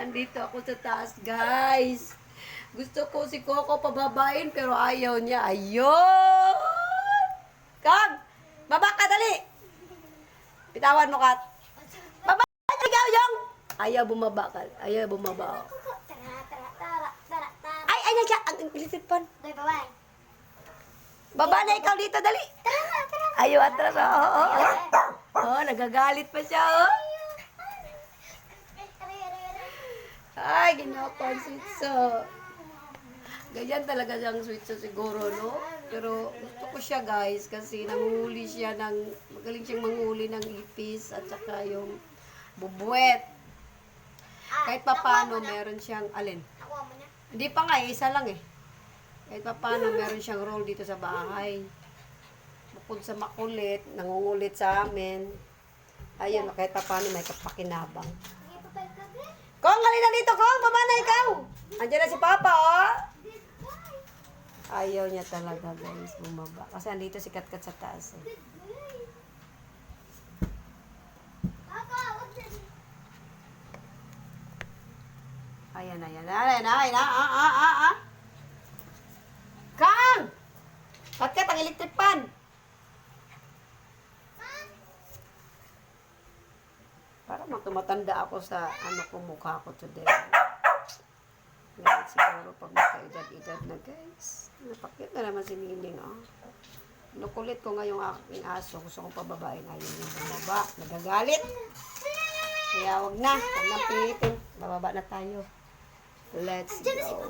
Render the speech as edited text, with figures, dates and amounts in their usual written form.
Andito ako sa taas, guys. Gusto ko si Coco pababain, pero ayaw niya. Ayun! Kang! Baba ka, dali! Bitawan mo, Kat. Baba ka, ikaw yung! Ayaw bumaba ka. Ayaw bumaba. Ay, siya! Ang ilitipan. Baba na ikaw dito, dali! Ayaw atras, oh, nagagalit pa siya, oh. Ay, ginawa ko ang switso. Ganyan talaga siyang switso siguro, no? Pero gusto ko siya, guys, kasi nanguhuli siya magaling siyang manghuli ng ipis at saka yung bubuwet. Kahit papano, meron siyang, alin? Hindi pa nga, isa lang eh. Kahit papano, meron siyang role dito sa bahay. Bukod sa makulit, nangungulit sa amin. Ayun, kahit papano, may kapakinabang. Kong, halina dito, Kong! Baba na ikaw! Andiyan na si Papa, oh! Ayaw niya talaga, guys, bumaba. Kasi andito si Katkat sa taas, eh. Ayan. Kang! Katkat, ang electric pan! Parang tumatanda ako sa mukha ko today. Ngayon siguro pag magka-edad-edad na, guys. Napakit na naman si Nining, oh. Nakulit ko ngayong aking aso. Gusto kong pababain. Ayaw yung bumaba. Nagagalit. Kaya wag na pilitin. Bababa na tayo. Let's go.